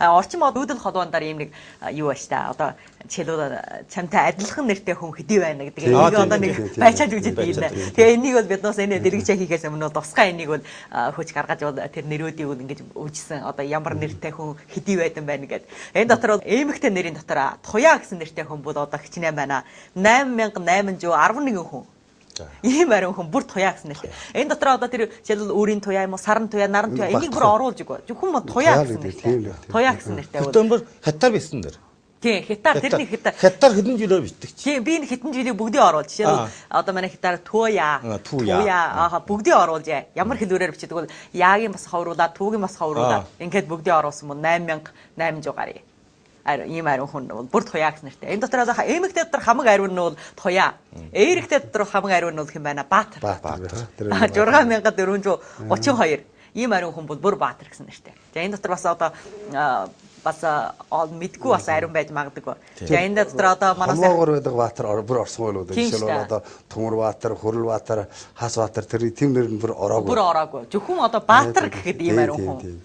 орчин мод үүдэл холбоондоор ийм нэг юу ба штэ. Одоо жишээлбэл чамтай адилхан нэртэй хүн хэдий байна гэдэг. Энийг одоо нэг байчааж үжид юм. Тэгээ энийг бол бид нас энэ дэрэгжээ хийхээс өмнө тусгай энийг бол хүч гаргаж тэр нэрүүдийг бол ингэж үүжсэн. Одоо ямар нэртэй хүн хэдий байдсан байна гэдэг. Энэ дотор бол эмэгтэй нэрийн дотор Туяа гэсэн нэртэй хүн бол одоо хичнээн байна. 8811 хүн. Ийм ариун хүн бүр Туяа гэсэн нэртэй. Энэ дотор одоо тэр жишээлбэл өөрийн туяа юм уу, саран туяа, наран туяа энийг бүр оруулж өгөө. Зөвхөн Туяа гэсэн нэртэй. Туяа гэсэн нэртэй. Хөтөн бүр хятаар бисэн дэр. Тийм, хятаар тэрний хятаар. Хятаар хэдэн жилээр битдэг чи. Тийм, би энэ хитэн жилийг бүгдийг оруулж. Жишээлбэл одоо манай хятаар Туяа, бүгдийг оруулж. Ямар хэлбэрээр бичдэг бол яагийн бас ховруулаад, түүгийн бас ховруулаад ингээд бүгдийг оруулсан бол 8800 гарыг. Ийм ариун хүн бол бүр Туяа гэсэн нэртэй. Энэ дотор эмэгтэй дотор хамаг ариун нь бол Туяа. Эрэгтэй дотор хамаг ариун нь бол хэн байна? Баатар. 6432. Ийм ариун хүн бол бүр Баатар гэсэн нэртэй. За энэ дотор бас одоо бас мэдгүй бас ариун байж магадгүй. За энэ дотор одоо манай хамаагаар байдаг Баатар бүр орсон байлгүй. Жишээлбэл одоо Төмөр Баатар, Хөрөл Баатар, Хас Баатар тэр тийм нэр нь бүр ороогүй. Бүр ороогүй. Зөвхөн одоо Баатар гэхэд ийм ариун хүн.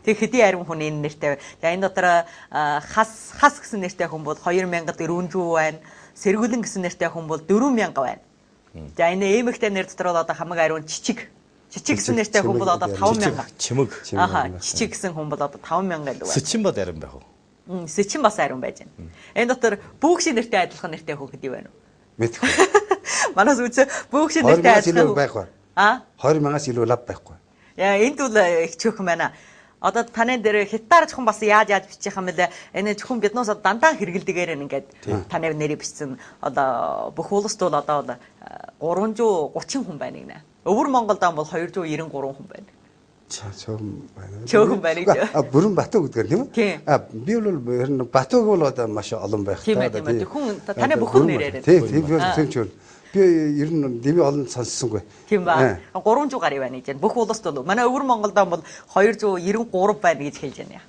Тэг хэдий ариун хүн энэ нэртэй. За энэ дотор хас гэсэн нэртэй хүн бол 2400 байна. Сэргүүлэн гэсэн нэртэй хүн бол 4000 байна. За энэ эмэгтэй нэр дотор бол одоо хамаг ариун Чичиг гэсэн нэртэй хүн бол одоо 5000. Чимэг. Чичиг гэсэн хүн бол одоо 5000 гэдэг байна. Сэчин бод ариун байх уу? Сэчин бас ариун байж байна. Энэ дотор Бүүгшийн нэртэй адилхан нэртэй хүн хэдий байна уу? Мэдгүй. Манаас үгүй Бүүгшийн нэртэй адилхан байх ба. 2000-аас илүү лав байхгүй. Яа энд бол их чөөхөн байна. Одоо таны дээр хятаар зөвхөн бас яаж бичих юм бэ? Энэ зөвхөн биднээс дандаа хэрэгэлдэгээр ингээд таны нэрийг бичсэн. Одоо бүх улсд бол одоо 330 хүн байна гинэ. Өвөр Монголд бол 293 хүн байна. Чөөхөн байна гэж. Бүрэн Батуу гэдгээр тийм үү? Би бол Батууг бол одоо маш олон байх та. Тийм. Зөвхөн таны бүхэн нэрээр. Тийм тийм. Би ер нь дэмий олон сонссонгүй. Тийм ба. 300 гаруй байна гэж байна. Бүх улсд бол манай өвөр Монголд бол 293 байна гэж хэлж байна.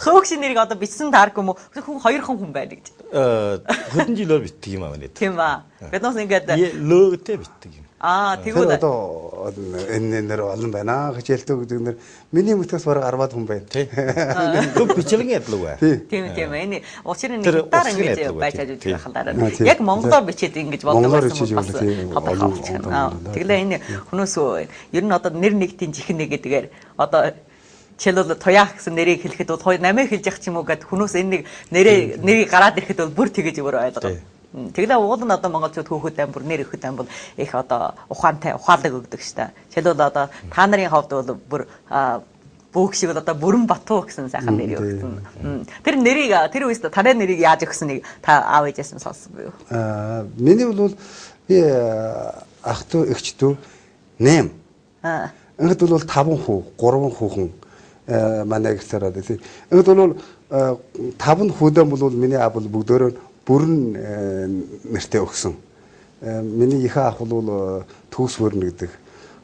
Хөөгшин нэрийг одоо бичсэн тааргүй юм уу? Хүн 2 хүн байна гэж. Хэдэн жилээр битдэг юм аа нэ. Тийм ба. Биднээс ингээд лөөтэй битдэг юм. тэгвэл одоо энэ нэр олон байна гэж хэлдэг гэдэг нэр миний мөтгөөс бараг 10-аад хүн байна. Төв бичлэгийн адилгүй бай. Тийм. Энэ учир нь нэтаар ингэж байцааж үзэх халаараа. Яг монголоор бичээд ингэж болдог байсан бол бас тэглээ энэ хүнөөс ер нь одоо нэр нэгтийн чихнэ гэдгээр одоо жишээлбэл Туяа гэсэн нэрийг хэлэхэд бол 8 хэлж явах ч юм уу гэд хүнөөс энэ нэрийг гараад ирэхэд бол бүр тэгэж өөр ойлгоо. Тэглээ уул нь одоо монголчууд хөөхөд амбар нэр өгөхөд амбар их одоо ухаантай ухаалаг өгдөг штэ. Жишээлбэл одоо та нарын хувьд бол бүр бүүх шиг одоо Бүрэн Батуу гэсэн сайхан нэр өгсөн. Тэр нэрийг тэр үеэс таны нэрийг яаж өгсныг та аав ээжээс нь сонссон буюу? Миний бол би ах トゥ эгч トゥ 8. Ингээд бол 5 хүү, 3 хүүхэн манай гэсээр одоо тийм. Ингээд бол 5 хүүдэн бол миний аав бол бүгдөө Бүрэн нэртэй өгсөн. Миний их ах бол Төвс Бүрэн гэдэг.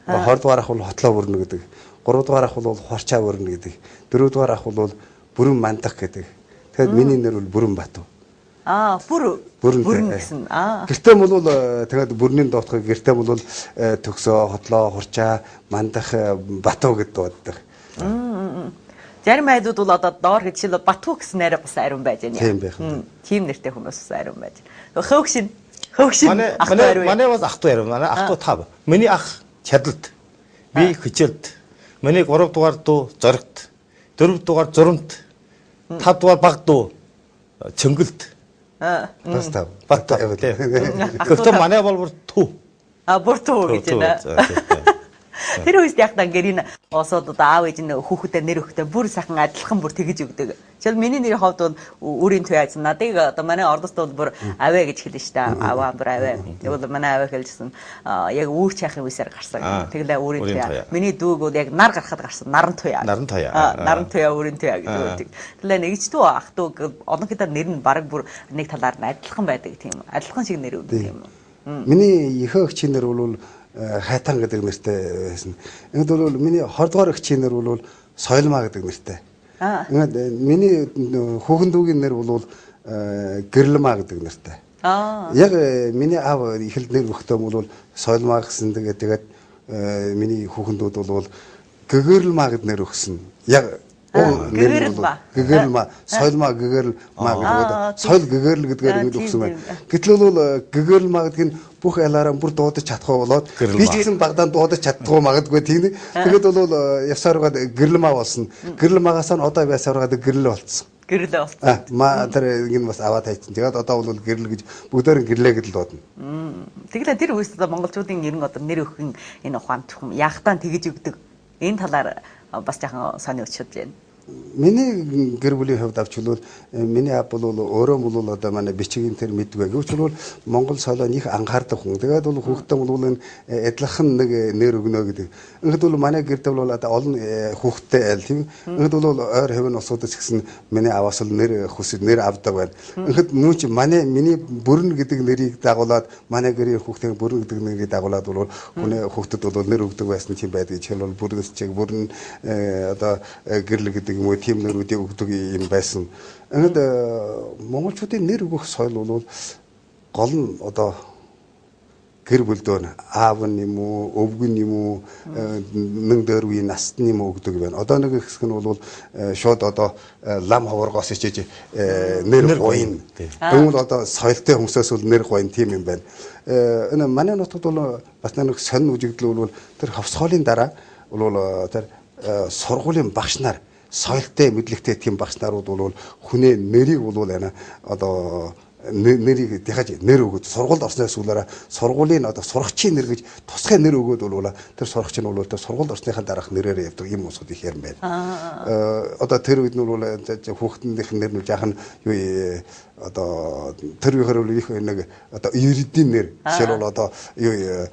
20 дугаар ах бол Хотлоо Бүрэн гэдэг. 3 дугаар ах бол Хорчаа Бүрэн гэдэг. 4 дугаар ах бол Бүрэн Мандах гэдэг. Тэгэхээр миний нэр бол Бүрэн Батуу. Бүрэн гэсэн. Гэртээ бол тэгээд бүрний доотхыг гэртээ бол Төгсөө, Хотлоо, Хорчаа, Мандах, Батуу гэдэг дууддаг. Зарим айдууд бол одоо доор хэдшил Батуу гэсэн нэрээр бас ариун байж байна. Тийм байх. Тийм нэртэй хүмүүс бас ариун байж байна. Хөөгшин манай бас ах トゥ ариун. Манай ах トゥ 5. Миний ах Чадалт. Би Хичээлд. Миний 3 дугаар дүү Зоригт. 4 дугаар Зурамт. 5 дугаар Баг дүү Чөнгөлт. Бас тав. Батуу. Гэхдээ манай бол бүр Төв. Бүр Төв гэж байна. Тэр үест яг ингээд энэ осоод одоо аав ээж нь хүүхдэд нэр өгөхдөө бүр сайхан адилхан бүр тэгэж өгдөг. Жишээл миний нэрийн хувьд бол өөрийн туяа гэсэн. Надыг одоо манай ордост бол бүр аваа гэж хэлнэ шүү дээ. Аваа бүр аваа. Тэгвэл манай аваа хэлжсэн яг үүр чахын үсээр гарсан. Тэглээ өөрийн туяа. Миний дүүг бол яг нар гарахад гарсан. Наран туяа. Наран туяа өөрийн туяа гэж үүдэг. Тэглээ нэгчдүү ах トゥ одонхидаа нэр нь баг бүр нэг талаар нь адилхан байдаг тийм. Адилхан шиг нэр өгдөг юм. Миний ихөө эгчийн нэр бол Хайтан гэдэг нэртэй байсан. Ингээд бол миний 20 дугаар эгчийн нэр бол Соёлмаа гэдэг нэртэй. Ингээд миний хүүхэн дүүгийн нэр бол Гэрлэмаа гэдэг нэртэй. Яг миний аав ихэл нэр өгөхдөө бол Соёлмаа гэсэн тэгээд миний хүүхэн дүүд бол Гэрлэмаа гэдэг нэр өгсөн. Яг гэгэрэлма соёлма гэгэрэлма гэдэг соёл гэгэрэл гэдгээр ингэж өгсөн байна. Гэтэл бол гэгэрэлма гэдэг нь бүх ялаараа бүр дуудаж чадахгүй болоод би ч гэсэн багадаа дуудаж чаддгүй магадгүй тийм. Тэгээд бол явсаргаад гэрэлма болсон. Гэрэлмагаас нь одоо ясаргаад гэрэл болсон. Гэрэл болсон. Маа тэр ингэ бас аваад хайцсан. Тэгээд одоо бол гэрэл гэж бүгдээр гэрлээ гэдэл дуудана. Тэгэлээ тэр үеэс одоо монголчуудын ер нь одоо нэр өгөх энэ ухаан чухам ягтаан тэгэж өгдөг. Энэ талаар бас жоохон сони өчөж байна. Миний гэр бүлийн хувьд авчвал миний аав бол өөрөө бол одоо манай бичгийн тэр мэдгүй. Гэвч бол Монгол соёлоо их анхаардаг хүн. Тэгээд бол хүүхдээ бол энэ адилхан нэг нэр өгнө гэдэг. Ингээд бол манай гэрд бол одоо олон хүүхдтэй айл тийм. Ингээд бол ойр хэвэн усуудаас гэсэн миний аваас л нэр хүсэл нэр авдаг байна. Ингээд нүүч миний бүрэн гэдэг нэрийг дагуулад манай гэрийн хүүхдийн бүрэн гэдэг нэрийг дагуулад бол хүний хүүхдэд бол нэр өгдөг байсан тийм байдаг. Жишээл бол бүрэнс чиг бүрэн одоо гэрэл гэдэг юм уу тийм нэрүүдийг өгдөг юм байсан. Ингээд монголчуудын нэр өгөх соёл бол гол нь одоо гэр бүлдөө аав нь юм уу, өвгөн юм уу, нэг дээр үеийн наст нь юм өгдөг байна. Одоо нэг хэсэг нь бол шууд одоо лам ховоргоос ичээж нэр гоён. Тэгвэл одоо соёлтой хүмүүсээс бол нэр гоён тийм юм байна. Энэ манай нутагт бол бас нэг сонин үжигдэл бол тэр хавсгоолын дараа бол тэр сургуулийн багш нар соёлтой мэдлэгтэй тийм багш нарууд бол хүнээ нэрийг бол одоо нэрийг дахиж нэр өгөөд сургуульд орсноос үлээрээ сургуулийн одоо сурагчийн нэр гэж тусгай нэр өгөөд бол тэр сурагч нь бол тэр сургуульд орсныхаа дараах нэрээр явдаг юм уусууд их юм байна. Одоо тэр үед нь бол хүүхднийх нэр нь жаахан юу одоо тэр үеэр бол их нэг одоо ердийн нэр жишээл бол одоо юу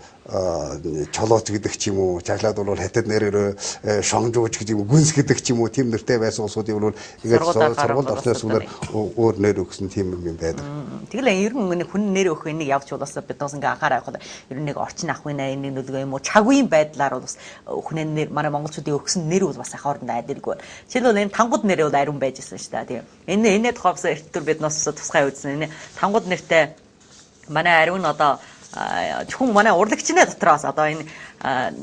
чолооч гэдэг ч юм уу чаглаад бол хатад нэрээр шонгжууч гэж юм гүнс гэдэг ч юм уу тийм нэртэй байсан улсуудын бол ингээд сургуульд орсноос үлээр өөр нэр өгсөн тийм юм байдаг. Тэгэлээ ер нь хүн нэр өгөх энийг явж болоосоо бид бас ингээ анхаараа явахад ер нь нэг орчин ах вина энэ нүдгөө юм уу чагүйн байдлаар бол бас хүнээ нэр манай монголчуудын өгсөн нэр бол бас их хоорондоо адилгүй. Жишээлбэл энэ тангууд нэрээ бол ариун байж байсан шүү дээ тийм. Энэ тухайс эртүр бид нас тусгай үзсэн энэ тангууд нэртэй манай ариун одоо хүн манай урлагчны дотроос одоо энэ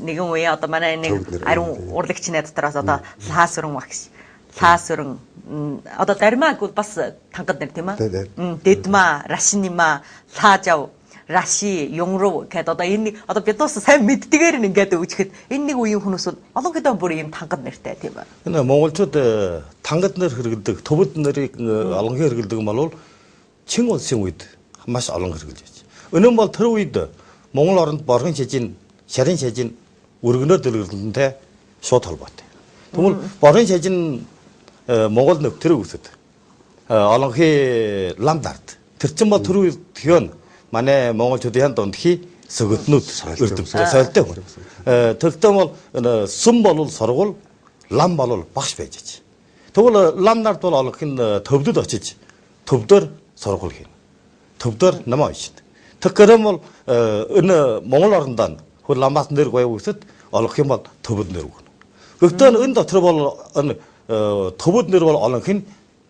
нэгэн үе одоо манай нэг ариун урлагчны дотроос одоо лаасрын багш лаасрын одоо дармаг бол бас тангад нэр тийм ээ дэдма рашнима лаажав раши юнгруу гэдэг одоо энэ одоо бид бас сайн мэддгээр нь ингээд өгчихэд энэ нэг үеийн хүмүүс бол олон хэдэн бүр юм тангад нэртэй тийм ээ. Энэ монголчууд тангад нэр хэрэглэдэг төвд нэрийг олон хэрэглэдэг юм бол чин улсын үед маш олон хэрэглэж байна. Өнөөдөр бол тэр үед Монгол оронд боргон шижин, шарын шижин өргөнөөр дэлгэрэлтэнтэй шууд холбоотой. Тэгмэл боргон шижин Монгол нөв тэр үсэд олонхи ламдарт. Тэр чин бол тэр үед тхион манай монголчуудын дундхи сөгөтнүүд соёлтой хүн. Тэртээ бол сүм болол сургууль, лам болол багш байж байгаа. Тэгвэл лам нарт бол олонхын төвдөд очиж төвдөр сургууль хийнэ. Төвдөр намаа ишин. Тэгэхээр бол энэ Монгол орондоо хөл ламаас нэр гоёв үсэд олох юм бол төвд нэр өгнө. Гэхдээ энэ дотор бол энэ төвд нэр бол олонх нь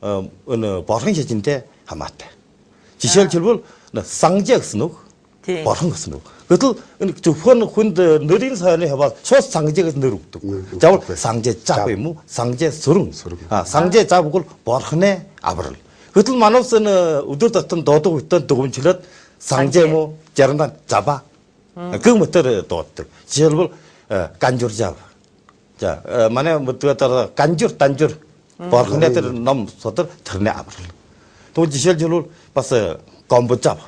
энэ борхон шижинтэй хамаатай. Жишээлбэл сангжаа гэсэн үг, борхон гэсэн үг. Гэтэл энэ зөвхөн хүнд нэрийн соёлын хаваа шууд сангжаагаас нэр өгдөг. Заавал сангжаа зав юм уу? Сангжаа сүрэн. Сангжаа зав бол борхоны аврал. Гэтэл манайс энэ өдөр татан дуудаг үедээ дүгмжлээд сангжаа юм уу? Жарган заба. Гэх мэтэр дууддаг. Жишээлбэл ганжур зав. За манай мэдгээр ганжур данжур борхоны тэр ном содор тэрний аврал. Тэгвэл жишээлбэл бас гомбо зав.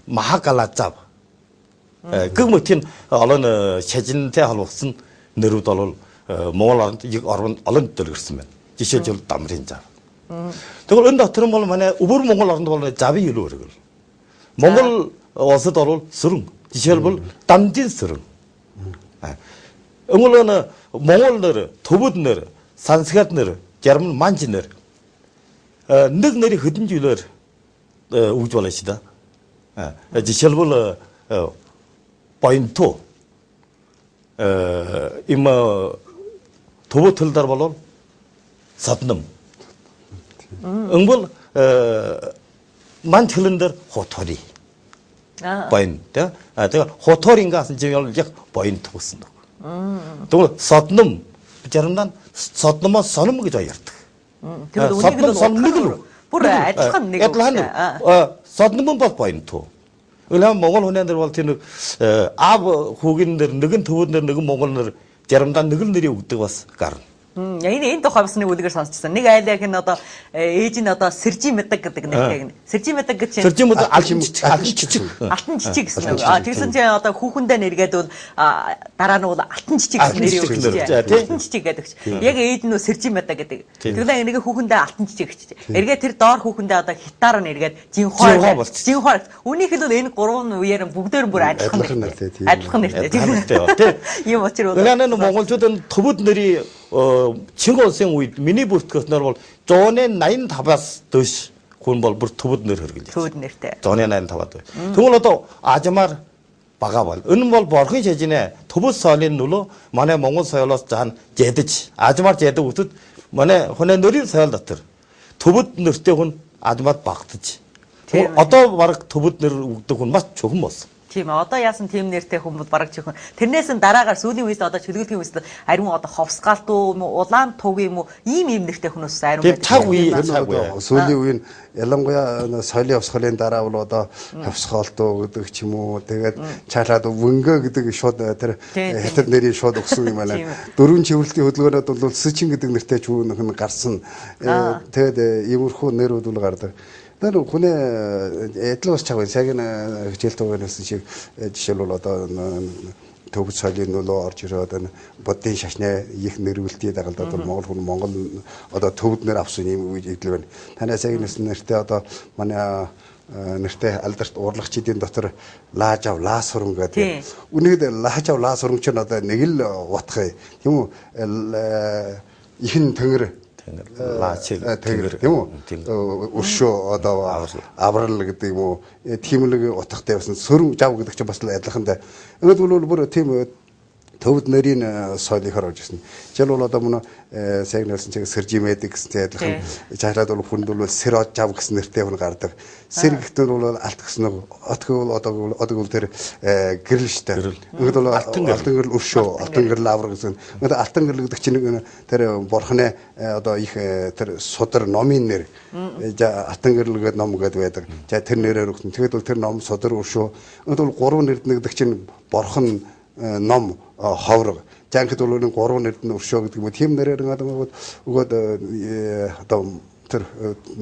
Махакала зав. Гэх мэтийн олон шажинтай холбогдсон нэрүүд бол Монгол оронд олон дэлгэрсэн байна. Жишээлбэл дамрын зав. Тэгвэл энэ дотор бол манай өвөр Монгол оронд бол завын илүү өргөл. Монгол улсад бол сүрэн. Жишээлбэл дамжин сүрэн. Өнгөлөн Монгол нэр, төвд нэр, сансгад нэр, Герман манж нэр нэг нэрийг хэдэн жилээр өгж болно шүү дээ. Жишээлбэл боинто им төвд төлдөр болол садным. Өнгөл манж хэлэндэр хотори. Боин тэгээ хоторингаас чинь яг боинто гэсэн үг. Тэгвэл содным заримдаа содномоос соном гэж ярьдаг. Тэгээд үнийг нь бүр адилхан нэг содном бол point. Улаан Монгол хүнээр бол тэр аав хүүгэн дээр нэгэн төвөд нэр нэгэн монгол нэр заримдаа нэг л нэрийг өгдөг бас гарна. Энэ тухай бас нэг үлгээр сонсчихсан. Нэг айлаг нь одоо ээж нь одоо сэржи мэдэг гэдэг нэртэй. Сэржи мэдэг гэж чинь сэржи мэдэг алтан жижиг гэсэн үг. Тэгсэн чинь одоо хүүхэндээ нэргээд бол дараа нь бол алтан жижиг гэсэн нэр өгч. Алтан жижиг гэдэг чинь. Яг ээж нь нөө сэржи мэдэг гэдэг. Тэгэлээ нэг хүүхэндээ алтан жижиг гэж. Эргээд тэр доор хүүхэндээ одоо хятаар нь эргээд жинхоор. Үүнийх л энэ гурван үеэр бүгдээр бүр адилхан нэртэй. Ийм учраас монголчууд төвөд нэрийн Чингис улсын үед миний бүртгэснээр бол 185-аас дээш хүн бол бүр төвөд нэр хэрэглэж байна. Төвөд нэртэй. 185-аад. Тэгвэл одоо ажмаар бага бол. Энэ бол борхон шажинэ төвөд соёлын нөлөө манай монгол соёлоос заана жадаж ажмаар жадаг үтд манай хүний нөрийн соёл дотор төвөд нэртэй хүн ажмаар багтаж. Одоо баг төвөд нэр өгдөг хүн маш чухам болсон. Тийм одоо яасан тийм нэртэй хүмүүс бараг чихэн. Тэрнээс нь дараагаар сүүлийн үед одоо чөлөөлтийн үед ариун одоо ховсгаалт уу улаан туг юм уу ийм нэртэй хүмүүс ариун байдаг. Цаг үе сүүлийн үеийн ялангуяа соёлын ховсгоолын дараа бол одоо ховсгаалт уу гэдэг ч юм уу тэгээд чаалаад вөнгө гэдэг шууд тэр хятад нэрийн шууд өгсөн юм байна. Дөрвөн чивэрлэлийн хөдөлгөөнөд бол сичин гэдэг нэртэй ч үүнх нь гарсан. Тэгээд иймэрхүү нэрүүд бол гардаг. Тэр хүнээ эдлээс чавын цагийн хичээл төгөөнөөс шиг жишээлбэл одоо төвд соёлын нөлөө орж ирээд бодгийн шашны их нэрвэлтийн дагалдаад бол Монгол одоо төвд нэр авсан юм үйл явдал байна. Танай цагийн нэртэй одоо манай нэртэй алдарт урлагчдын дотор Лаажав Лаасуран гэдэг. Үнийг Лаажав Лаасуран ч одоо нэг л утгах юм. Тийм үү? Ихэн тэнгэр тийм үү өршөө одоо аврал гэдэг юм уу тиймлэг утгатай байсан сөрөг жав гэдэг чинь бас л адилхан. Ингээд бол бүр тийм төвд нэрийн соёлыг харуулж ирсэн. Жишээл бол одоо мөн сайн нэрсэн чиг сэржи мэдэг гэсэн адилхан чаалаад бол хүнд бол сэрод жав гэсэн нэртэй хүн гардаг. Сэр гэхдээ бол алт гэсэн үг. Отг бол одоо бол тэр гэрэл штэ. Ингээд бол алтан гэрэл өршөө, алтан гэрэл авраг гэсэн. Ингээд алтан гэрэл гэдэг чинь тэр бурхны одоо их тэр судар номын нэр. Алтан гэрэл гэдэг ном гэдэг байдаг. За тэр нэрээр өгсөн. Тэгээд бол тэр ном судар өршөө. Ингээд бол гурван нэрд гэдэг чинь борхон ном ховрог жанхад бол энэ гурван нэрд нь өршөө гэдэг юм. Тийм нэрээр өгөөд одоо тэр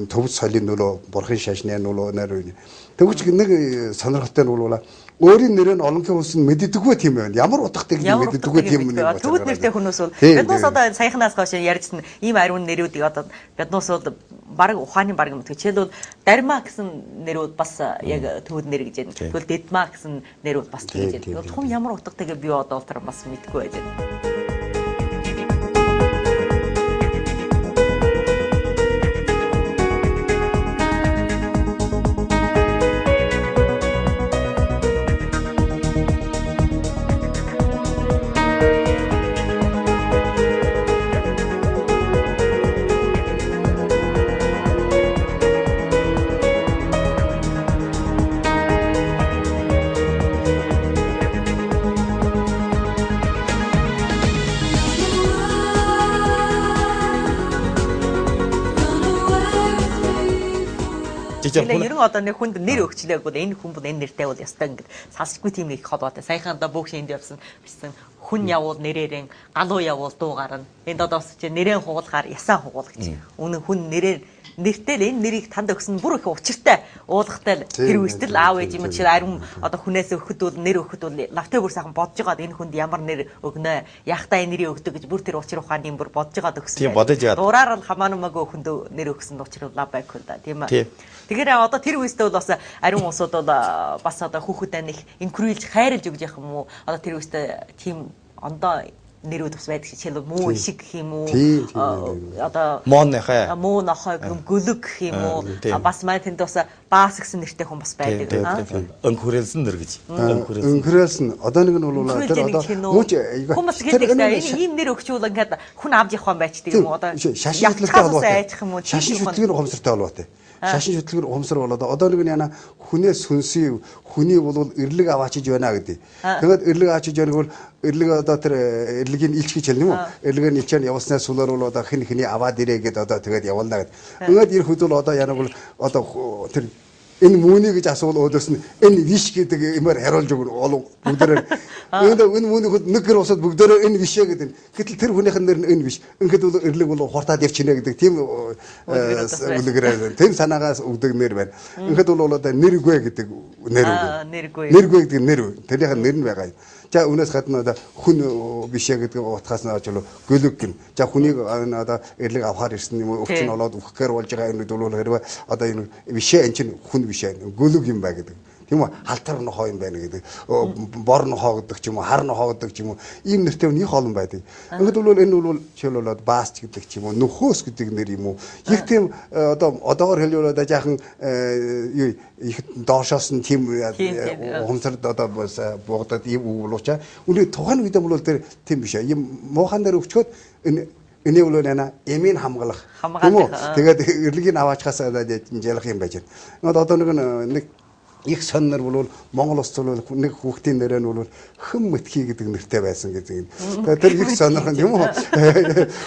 төвд соёлын нөлөө бурхан шашны нөлөө нэр үе. Тэгвч нэг сонирхолтой нь бол өөрийн нэрээ нь олонхын хүмүүс нь мэддэггүй тийм байна. Ямар утгатай гэж мэддэггүй тийм юм байна. Төвд нэртэй хүмүүс бол биднээс одоо саяхнаас хойш ярьжсэн ийм ариун нэрүүдийг одоо биднээс бол баг ухааны баг юм. Жишээлбэл Дарма гэсэн нэрүүд бас яг төвд нэр гэж байна. Тэгвэл Дэдма гэсэн нэрүүд бас тэгж байна. Тум ямар утгатайг би одоо тэр бас мэдгүй байж байна. Ерөн одоо нэг хүнд нэр өгчлээг бол энэ хүн энэ нэртэй бол ястай ингээд салшгүй тийм их холбоотой. Саяхан одоо бүгд энд явсан бичсэн хүн явуул нэрээрэн галуу явуул дуугаар нь энд одоо бас чи нэрэн хугуулахаар ясаа хугуул гэж. Үнэн хүн нэрээр нэртэй л энэ нэрийг танд өгсөн бүр их учиртай уулгатай тэр үстэл аав ээж юм чи ариун одоо хүнээс өгөхөд бол нэр өгөхөд бол лавтай бүр сайхан бодож байгаад энэ хүнд ямар нэр өгнө яхтаа энэ нэрийг өгдөг гэж бүр тэр учир ухааны юм бүр бодож байгаад өгсөн. Тийм бодож яа. Дураар л хамаанамаагүй хүнд нэр өгсөн учир лав байг хүн да тийм ээ. Тэгэхээр одоо тэр үстэй бол бас ариун улсууд бол бас одоо хүүхдэд нэг инкрүүлж хайрлж өгж явах юм уу? Одоо тэр үстэй тийм ондоо нэрүүд бас байдаг жишээлбэл муу ишиг гэх юм уу одоо муу нохой гөлөг гэх юм уу бас маань тэнд бас баас гэсэн нэртэй хүн бас байдаг өнхөрөлсөн нэр гэж өнхөрөлсөн одоо нэг нь бол тэр одоо мууч хүмүүс гэдэг энэ ийм нэр өгчүүл ингээд хүн авч явах юм байчдаг юм уу одоо шашин хөтлөлтөй холбоотой шашин хөтлөгийн ухамсартай холбоотой шашин хөтлөгийн ухамсар болоод одоо нэг нь яна хүнээс сүнсий хүний бол эрлэг аваачиж байна гэдэг. Тэгээд эрлэг аваачиж байгааг бол эрлэг одоо тэр эрлэгийн илч гэж хэлнэ юм уу? Эрлэгийн илчээр явуулснаас сүүлээр бол одоо хин аваад ирээ гэдээ одоо тэгээд явуулна гэдэг. Ингээд ирэх үед бол одоо яна бол одоо тэр энэ мууны гэж асуул өөдөөс нь энэ виш гэдэг юмар хариулж өгнө олон бүгдээрээ энэ мууны нэг гэр усад бүгдээрээ энэ вишээ гэдэг. Гэтэл тэр хүнийхэн нэр нь энэ биш. Ингээд бол эрлэг бол хуртаад явчихна гэдэг тийм үлгэрээр тийм санаагаас өгдөг нэр байна. Ингээд бол одоо нэргүй гэдэг нэр үг. Нэргүй гэдэг нэр. Тэрнийхэн нэр нь байгаа юм. За үнээс гадна одоо хүн бишээ гэдэг утгаас нь очвол гөлөг гин. За хүнийг одоо эрлэг авахар ирсэн юм уу өвчин олоод өгөхээр болж байгаа юм бол хэрвээ одоо энэ бишээ эн чинь хүн бишээ гөлөг юм ба гэдэг. Тийм үү? Халтар нохоо юм байна гэдэг. Бор нохоо гэдэг ч юм уу, хар нохоо гэдэг ч юм уу. Ийм нэртэй их олон байдаг. Ингээд бол энэ бол жишээлбэл баасч гэдэг ч юм уу, нөхөөс гэдэг нэр юм уу. Их тийм одоогоор хэлбэл одоо жаахан юу их доошоос нь тийм ухамсарт одоо буудад ийм үг болоочаа. Үний тухайн үедээ бол тэр тийм биш. Ийм муухан дээр өвчгöd энийг бол яна эмийн хамгаалах. Тэгээд эрлэгийн аваачхаас ялах юм байж байна. Одоо нэг их соннор бол Монгол улс бол нэг хүүхдийн нэрээ нь бол Хэн Мэтхий гэдэг нэртэй байсан гэдэг. Тэгээд тэр их соннорхон юм уу?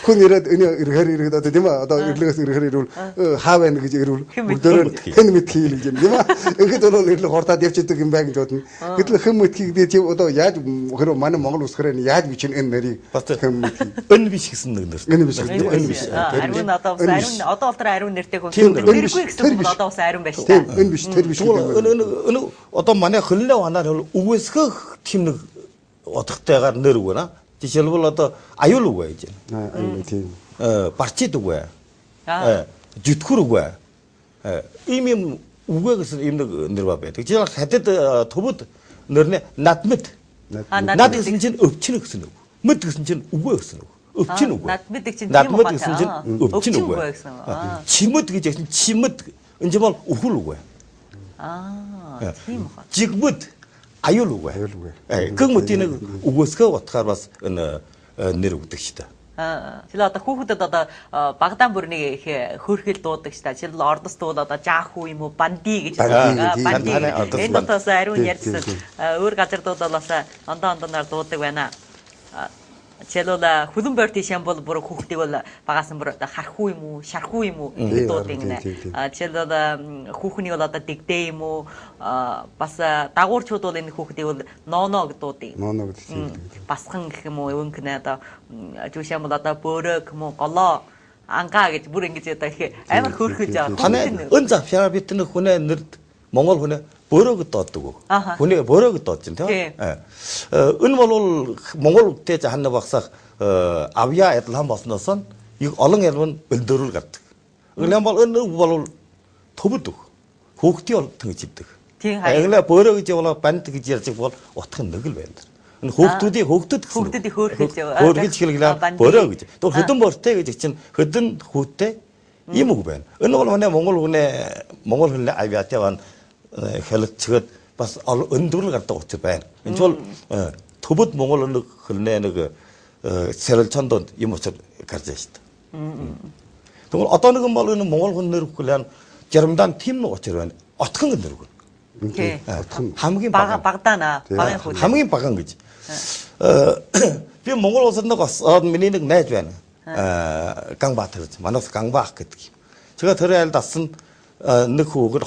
Хүн ирээд ирээд одоо тийм ээ одоо эрлэгээс ирэхээр ирвэл хаа байна гэж ирвэл бүгдөө Хэн Мэтхий гэж юм тийм ээ. Ингээд бол эрлэг хурдаад явчихдаг юм байна гэж бодно. Гэтэл Хэн Мэтхий гэдэг тийм одоо яаж хэрэг манай Монгол улсгаараа яаж бичин энэ нэрийг Хэн Мэтхий эн биш гэсэн нэг нэр. Эн биш. Ариун одоо бол тэр ариун нэртэй хүн нэргүй гэсэн бол одоо бас ариун байж та. Эн биш тэр биш. Одоо манай хөлнөө ванаар үгүйсгэх тийм нэг утгатайгаар нэр үг байна. Жишээлбэл одоо аюул үг байж байна. Тийм. Барчид үг бай. Жүтгэр үг бай. Ийм үгээ гэсэн ийм нэг нэр байдаг. Жишээл хатад төвд нэрнэ надмэд. Над гэсэн чинь өвчин гэсэн үг. Мэд гэсэн чинь үгүй гэсэн үг. Өвчин үг. Надмэд гэсэн тийм үг гэсэн чинь өвчин үг бай. Чимэд гэж хэлсэн чимэд энэ ч бол өхөл үг бай. Тийм үү. Жигмэд аюул үг бай. Гэгмэдийн үгөөсгөө утгаар бас энэ нэр өгдөг шүү дээ. Жишээл одоо хүүхдэд одоо багдаан бүрнийг их хөөрхөл дуудаг шүү дээ. Жишээл ордост бол одоо жаахуу юм уу банди гэж банди. Энэ дотоос ариун ярьсан. Өөр газард бол бас ондоо-ондооноор дуудаг байна. Жишээл хүлэн бойр тийшээ бол бүр хүүхдийг бол багаасан бүр хархуу юм уу, шархуу юм уу гэдэг дуудыг нэ. Жишээл хүүхний бол одоо дэгдээ юм уу, бас дагуурчууд бол энэ хүүхдийг бол ноно гэдэг дуудыг. Ноно гэдэг. Басхан гэх юм уу, өвөнх нэ одоо жишээ нь бол одоо бөөрөг юм уу, голоо ангаа гэж бүр ингэж одоо их амар хөөрхөж байгаа. Ханаа өн завшаа бид нэг хүнээ нэрд Монгол хүнээ бөөрөг доодог. Хүнээ бөөрөг доодж юм тийм үү? Энэ бол Монгол үгтэй ханаа багсах авья эдлхан болсноос нь олон ялван бэлдөрүүл гардаг. Энэ бол төвд үг. Хүүхдийн төнгөж идэг. Тийм харин бөөрөг гэж яваа банд гэж ярьж бол утгын нэг л байна. Энэ хүүхдүүд хүүхдүүдийг хөөрхөж хөөргөж хэлгэлээ бөөрөг гэж. То хөдөн бортой гэж чинь хөдөн хүүтэй ийм үг байна. Энэ бол манай Монгол хүнээ авьяатай байна. Хэлцгээд бас өндөрлөг гардаг учраас байна. Энэ бол төвд Монгол нэг хөлнээ нэг сэрэлчонд юм учраас гарч байгаа шүү дээ. Тэгвэл одоо нэг бол энэ Монгол хүн нэр хүлээн жарамдан тийм нэг учраас байна. Отхон нэр үг. Хамгийн багдаана багын хүн. Хамгийн баган гэж. Би Монгол улсад нэг миний нэг найз байна. Ганбаатар гэж. Манайс Ганбаах гэдэг юм. 제가 들어야 할 다슨 нэг хүүхэд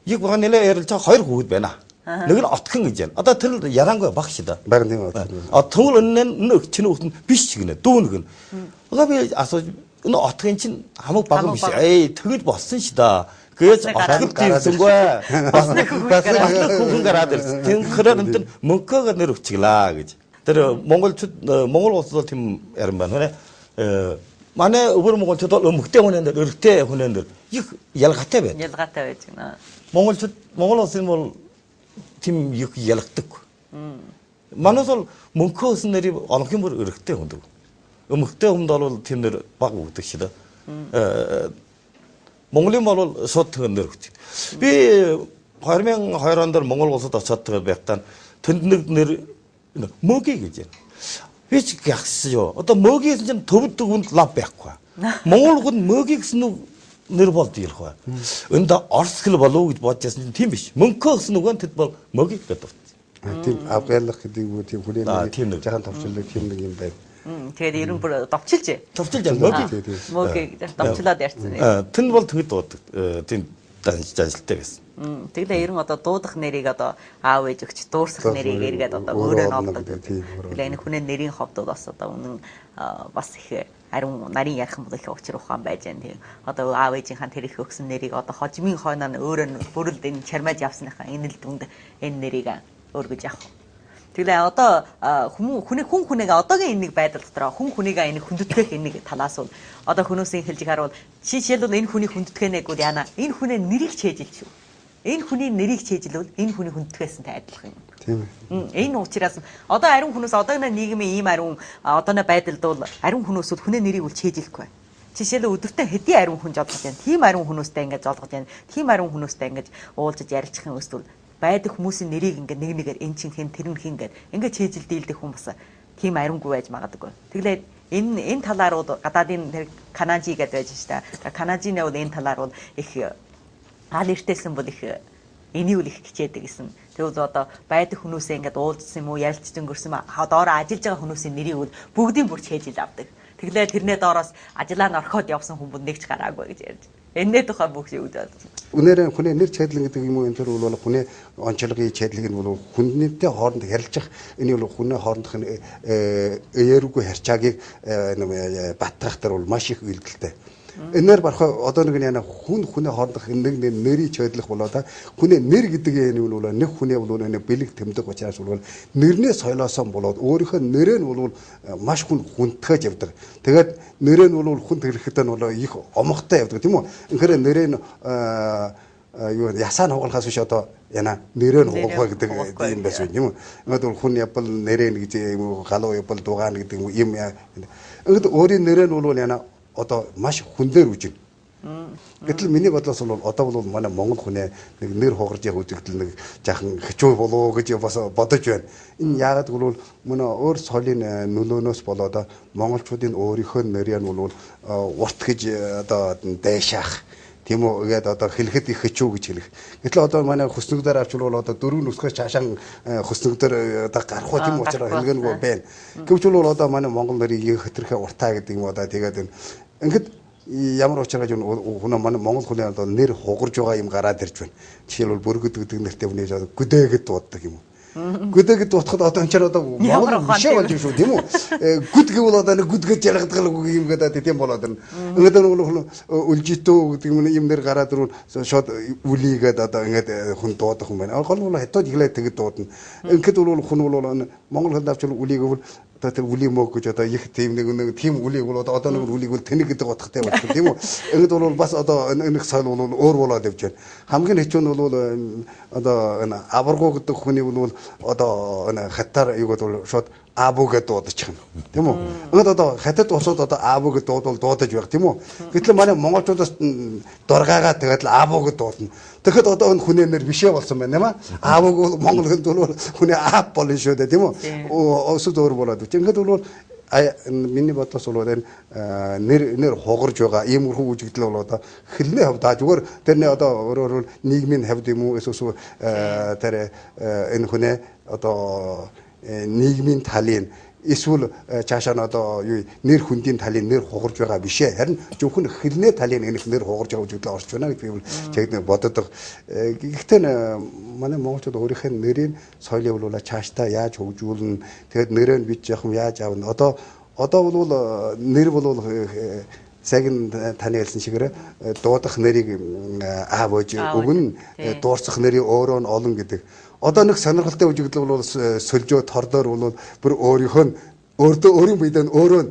яг байгаа нэлээ ярилж байгаа хоёр хүүхэд байна. Нэг нь отхон гэж байна. Одоо тэр ярангүй багш да. Баг тийм үү. Тэгвэл энэ чинь хүүхэд биш гинэ. Дүүнэг нь. Одоо би асууж энэ отхон чинь хамаг баг биш. Тэгэл болсон ш да. Гэж отхон тийсэнгүй. Бас нэг хүүхэн гараад ирсэн. Тэгэхээр энэ мөнгөөгөө нэр өгчлаа гэж. Тэр Монгол улсад тийм ярим байна. манай өвөр монголчууд бол өмгтэй хүнээр өргөтэй хүнээр их ялгаатай байдаг. Ялгаатай байж гэнэ. Монгол улсын бол тийм их ялгадаг. Манайс бол мөнхөөс нэр олонхын бүр өргөтэй хүндэг. Өмгтэй хүнд бол тийм нэр баг өгдөг шүү дээ. Монголын бол шууд нэр өгдөг. Би 2002 онд Монгол улсад очоод байхдаа тэнд нэр мөги гэж байна. Вич гягсё. Одоо мөгийн чинь төвд хүнд лав байхгүй. Монгол хүн мөги гэсэн нэр болд ярих бай. Энд орс хэл болов гэж бодож байсан тийм биш. Мөнхөө гэсэн үг нь тэд бол мөги гэдэг. тийм авгаалах гэдэг үү тийм хүлээн жахан товчлог тийм нэг юм байна. Тэгээд ерөн бүр товчилж мөгийг товчлаад ярьсан. Тэн бол тэгэд дуудаг. Тийм данж ажилтай гэсэн. Тэглээ ерөн одоо дуудах нэрийг одоо аав ээж өгч дуурсах нэрийг эргээд одоо өөрөө ноддог. Тэглээ энэ хүний нэрийн ховдод бас одоо үнэн бас их ариун нарийн ярих юм бол их учир ухаан байж байна. Тийм одоо аав ээжийнхэн тэр их өгсөн нэрийг одоо хожимын хойноо өөрөө бүрэлд энэ чармаж явсныхаа энэ л дүнд энэ нэрийг өргөж авах. Тэглээ одоо хүнийг одоогийн энэ байдал дотор хүнийг энийг хүндэтгэх энийг талаас нь одоо хүмүүсийн хэлж харуул жишээлбэл энэ хүний хүндэтгэнэггүй яана энэ хүний нэрийг чэйжилж шүү. Энэ хүний нэрийг чэйжилвэл энэ хүний хүндэтгээсэнтэй адилхан юм. Тийм ээ. Энэ учраас одоо ариун хүнээс одоогийн нийгмийн ийм ариун одооны байдалд бол ариун хүнээс бол хүний нэрийг үл чэйжилэхгүй. Жишээлбэл өдөртөө хэдийн ариун хүн жолгож байна. Тийм ариун хүнөөстэй ингэж жолгож байна. Тийм ариун хүнөөстэй ингэж уулзаж ярилцахын өсвөл байдаг хүмүүсийн нэрийг ингээ нэг нэгээр эн чин хэн тэр нь хин гэд ингээ чэйжил дийлдэх хүн бас тийм ариунгүй байж магадгүй. Тэглээд энэ талаар бол гадаадын тэр канажи гэдэг байж штэ. Канажины бол энэ талаар бол их аал эртэлсэн бол их энийг л их хичээдэг гэсэн. Тэгвэл одоо байдаг хүмүүсээ ингээд уулзсан юм уу, ярилцж өнгөрсөн юм аа. Доороо ажиллаж байгаа хүмүүсийн нэрийг бол бүгдийн бүр чэйжил авдаг. Тэглээ тэрнээ доороос ажиллаа нь орхоод явсан хүмүүс нэг ч гараагүй гэж ярьж. Энэний тухай бүх юм үзээд. Үнээрээ хүний нэр чэдлэн гэдэг юм уу энэ төр бол хүний онцлогийн чэдлэг нь бол хүннийтэй хооронд харилцах энэ бол хүний хоорондох эерүүгүй харьцагийг баттгах төр бол маш их үйлдэлтэй. Энээр барах одоо нэг яна хүний хоорондох нэг нэрийг чэдлэх болоо та хүний нэр гэдэг юм бол нэг хүний бол нэг бэлэг тэмдэг учраас бол нэрнээ соёлоосон болоод өөрийнхөө нэрээ нь бол маш хүндтгэж явдаг. Тэгээд нэрээ нь бол хүнд хэрэгтэй нь бол их омгтой явдаг тийм үү. Инхээр нэрээ нь юу ясаа нугалахаас биш одоо яна нэрээ нь хугах гэдэг юм байсан юм. Ингээд бол хүн явбал нэрээ нь гэж юм галуу явбал дугаан гэдэг юм. Ингээд өөрийн нэрээ нь бол яна одоо маш хүндээр үжиг. Гэтэл миний бодлоос бол одоо бол манай монгол хүнээ нэг нэр хугарж явах үзэгдэл нэг жаахан хэцүү болоо гэж бас бодож байна. Энэ яагаад гэвэл манай өөр соёлын нөлөөнөөс болоод монголчуудын өөрийнхөө нэрийг нь бол урт гэж одоо дэшаах тийм үү гээд одоо хэлэхэд их хэцүү гэж хэлэх. Гэтэл одоо манай хөснөгдөр авчвал одоо дөрөв нүсгээс цаашаа хөснөгдөр одоо гарах уу тийм учраас хэлгэнгүй байна. Гэвч бол одоо манай монгол нэрийг хэтэрхээ уртаа гэдэг юм одоо тэгээд ингээд ямар учраас хүн манай монгол хүний одоо нэр хугарж байгаа юм гараад ирж байна. Жишээлбэл бүргэд гэдэг нэртэй хүний гүдээгэд дууддаг юм уу. Гүдээгэд дуутахад одоо энэ ч одоо монгол биш болж шүү тийм үү. Гүд гэвэл одоо нэг гүдгэж ялгадаг юм гэдэг тийм болоод байна. Ингээд бол үлжитөө гэдэг юм нэр гараад ирвэл шууд үлийгээд одоо ингээд хүн дуудах юм байна. Гол бол хятад иглээд тэгэд дуудана. Ингээд бол хүн бол монгол хэл давчвал үлийг бол тэр үли мөг гэж одоо их тийм нэг тийм үлийг бол одоо нэг үлийг бол тэнэг гэдэг утгатай болчихсон тийм үү. Ингээд бол бас одоо нэг соёл бол өөр болоод явж байна. Хамгийн хэцүү нь бол одоо энэ аваргуу гэдэг хүний бол одоо энэ хатар юу гэдэг шууд аабу гэдэг дуудчих юм тийм үү. Ингээд одоо хатад усууд одоо аабу гэдэг дуудаж байх тийм үү. Гэтэл манай монголчуудаас дургаагаа тэгээд л аабу гэдэг дуудана. Тэгэхэд одоо энэ хүний нэр бишээ болсон байна юм аа. Аабуг монгол хэлд бол хүний аап болно шүү дээ тийм үү. Өсөд өөр болоод. Ингээд бол миний бодлоос бол нэр хугарж байгаа иймэрхүү үжигдэл бол одоо хэлний хувьд зүгээр тэрний одоо өөрөөр нийгмийн хувьд юм уу эсвэл тэр энэ хүнээ одоо нийгмийн талын эсвэл цаашаа нь одоо юу нэр хүндийн талын нэр хугарж байгаа биш ээ. Харин зөвхөн хэлний талын энэ нэр хугарж байгаа үжиглээ орж байна гэж би бол чигнэ боддог. Гэхдээ манай монголчууд өөрийнхөө нэрийн соёлыг бол цаашдаа яаж хөгжүүлнэ. Тэгээд нэрээ нь бид яах юм яаж аавна. Одоо бол нэр бол цагийн таны хэлсэн шигээр дуудах нэрийг аав ээж өгнө. Дуурсах нэрийг өөрөө нь олно гэдэг. Одоо нэг сонирхолтой үжигдэл бол сөлжөө тордоор бол бүр өөрийн биедээ өөрөө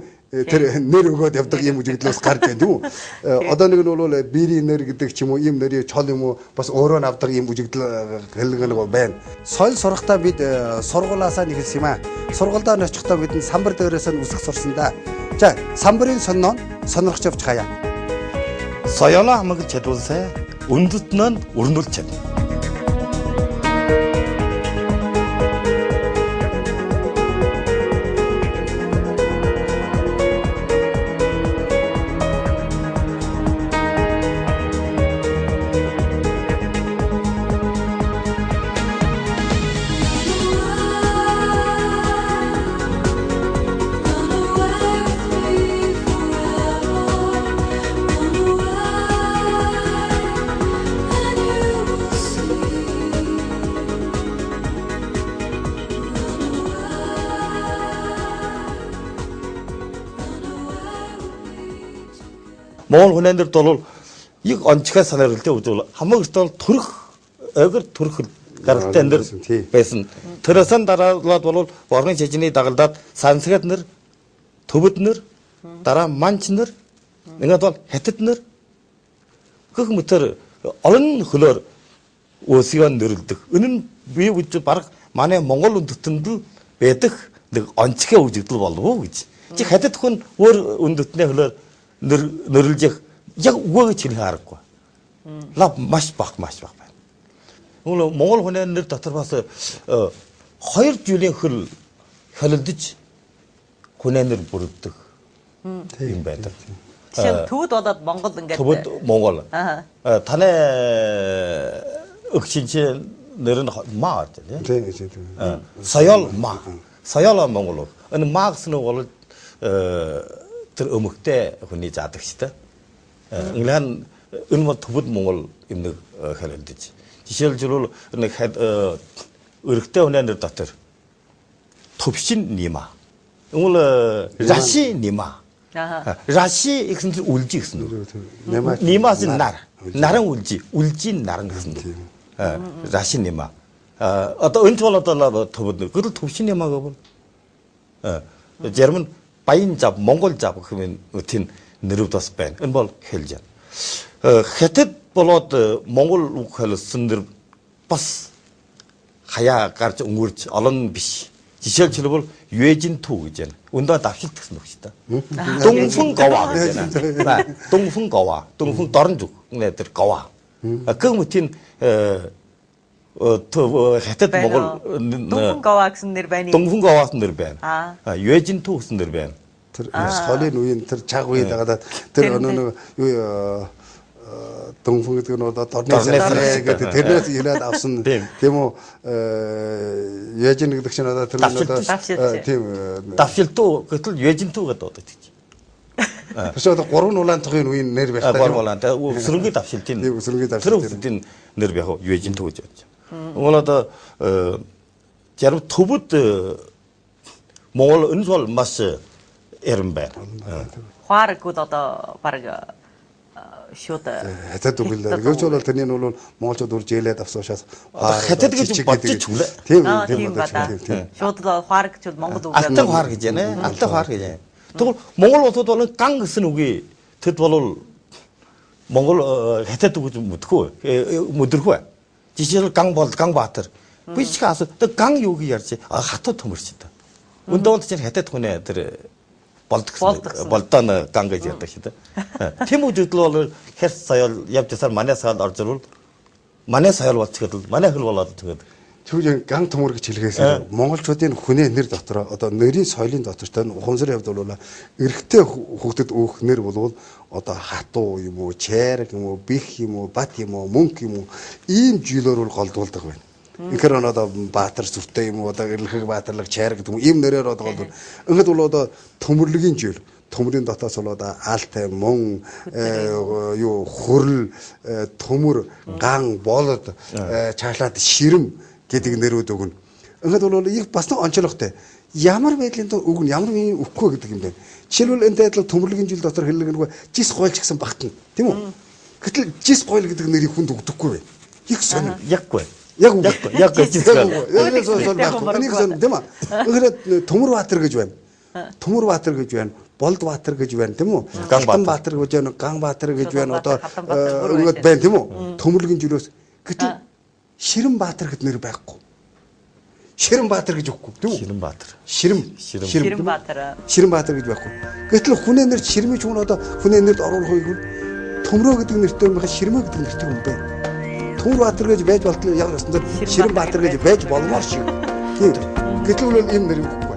тэр нэр өгөөд явдаг юм үжигдлээс гарч байна тийм үү. Одоо нэг нь бол биерийн нэр гэдэг ч юм уу ийм нэрийн чол юм уу бас өөрөө нь авдаг юм үжигдэл хэлгэн нэг байна. Соёл сурахтаа бид сургуулаасаа нэг хэлсэн юм аа. Сургуульдаа очихдоо бид самбар дээрээс нь үсэх сурсан да. За самбарын сонноо сонирхож явж хаяа. Соёлоо хамгаалж чадвалсаа үндэстнөө нь өрнүүлж чадна. Монгол хүнээр бол яг онцгой санаарилтэй үзвэл хамаг өртөл төрөх өгөр төрөх гаралтай нэр байсан. Тэрсэн дараалаад бол боргын шижний дагалдаад сансгад нэр төвөд нэр дараа манч нэр ингээд бол хятад нэр гэх мэтэр олон хөлөөр өсгөө нөрлөдөг. Энэ нь би үгүй баг манай Монгол үндэстэнд л байдаг нэг онцгой үжигдэл болов уу гэж. Чи хятад хүн өөр үндэстний хөлөөр нөрлөж яг үгүй гэж хэлэх аргагүй. Лав маш баг байна. Монгол хүнээр нэр дотор бас 2 жилийн хөл холилдож хүнээр нэр бүрддэг юм байдаг. Жишээ төвд болоод Монгол ингээд төвд Монгол. Таны өгчинчээ нэр нь маа тийм. Соёл маа. Соёл Монгол. Энэ маа гэсэн нь бол тэр өмгтэй хүний заадаг ч та. Инглан энэ бол төвд Монгол юм нэг холилдож. Жишээлбэл нэг өргөтэй хүнээр дотор төвшин нима. 응을 라시 니마. 라시 익슨 울지 익슨. 니마는 나랑 울지 나랑 익슨. 라시 니마. 어떤 은초를 어떤 더버들 그들 톱신 니마가 볼. 제르면 바인잡 몽골잡 그러면 어tin 느르도스 벤. 은볼 헬전. 헤텟 볼от 몽골 우클 쓴들 버스 하야 가르쳐 웅ur치 얼른 비시. 지실치를 유해진투 있잖아. 운동 답실 특성 없이다. 동풍거와 있잖아. 동풍거와, 동풍 다른 쪽 내들 거와. 그 무튼 해뜻 먹을 동풍거와 무슨 늘변이. 동풍거와 무슨 늘변. 유해진투 무슨 늘변. 설리 누인 들 자고에다가 들 어느 동풍 같은 거다 tornese гэдэг тэрнээс ирээд авсан тийм үү яжин гэдэг чинь одоо тэр тийм давшилтуу гэтэл яжинтуу гэдэг одоо тийм. Тэс одоо 3 улаан тухын үеийн нэр байх таа. 3 улаан таа өсрөнгийн давшилтын. Тэр үеийн нэр байх яжинтуу гэж бодож. Монгол одоо зарим төвд Монгол энэ бол маш эрен байна. Хуаргууд одоо баг шууд хятад үгэлээ. Гэвч бол тэрний нь бол монголчууд урж ээлээд авсуушаас хятад гэж бодчих хүлээ. Тийм байна. Шууд хуарг гэж монгол үгээр алтан хуар гэж байна. Алтан хуар гэж байна. Тэгвэл монгол улсууд бол ган гэсэн үгүй тэд бол монгол хятад үг гэж мэдрэхгүй. Жишээл ган бол ган баатар. Би ч хаас ган юу гэж ярьж хатад төмөрчтэй. Өндөөнд чинь хятад хүнээ тэр болдон ганг гэж ярьдаг шүү дээ. Тийм үжигдэл бол херс соёл явж тасаар манай соёл орж ирвэл манай соёл болчиход манай хөл болоод тэгээд түүний ганг төмөр гэж хэлгээсээ монголчуудын хүнээ нэр дотор одоо нэрийн соёлын дотортой ухамсарын хувьд бол эрэгтэй хүүхдэд өөх нэр болвол одоо хатуу юм уу, чайраг юм уу, бих юм уу, бат юм уу, мөнх юм уу ийм жилээр бол голдуулдаг байна. Инхээр одоо баатар зүвтэй юм уу одоо гэрлэх баатарлаг чайраг гэдэг юм ийм нэрээр одоо голдвол ингээд бол одоо төмөрлөгийн жил төмрийн дотоос бол одоо аалтай мөн юу хөрл төмөр ган болод чаашлаад ширэм гэдэг нэрүүд өгнө. Ингээд бол их бас нэг онцлогтой. Ямар байдлын үг нь ямар нэг өгөхгүй гэдэг юм байна. Жишээлбэл энэ адилхан төмөрлөгийн жил дотор хэллэг нэг жис гойлч гэсэн багтана. Тийм үү? Гэтэл жис гойл гэдэг нэрийг хүнд өгдөггүй байна. Их сонир. Яггүй. Яг гэж байна. Тийм үү? Ингээд Төмөр Баатар гэж байна. Төмөр Баатар гэж байна. Болд Баатар гэж байна, тийм үү? Ган Баатар гэж байна, Ган Баатар гэж байна. Одоо ингээд байна, тийм үү? Төмөрлөгийн жирөөс. Гэтэл Ширэн Баатар гэд нэр байхгүй. Ширэн Баатар гэж өгөхгүй, тийм үү? Ширэн Баатар. Ширэн Баатар. Ширэн Баатар гэж байхгүй. Гэтэл хүнээ нэр Ширмэж хүн одоо хүнээ нэрд оруулахыг бол Төмрөө гэдэг нэртэй юм байхад Ширмөө гэдэг нэртэй хүн байна. Төмөр Баатар гэж байж болтол яг ёсондоо Ширэн Баатар гэж байж болмоор шиг. Тийм. Гэтэл бол энэ нэр өгөхгүй.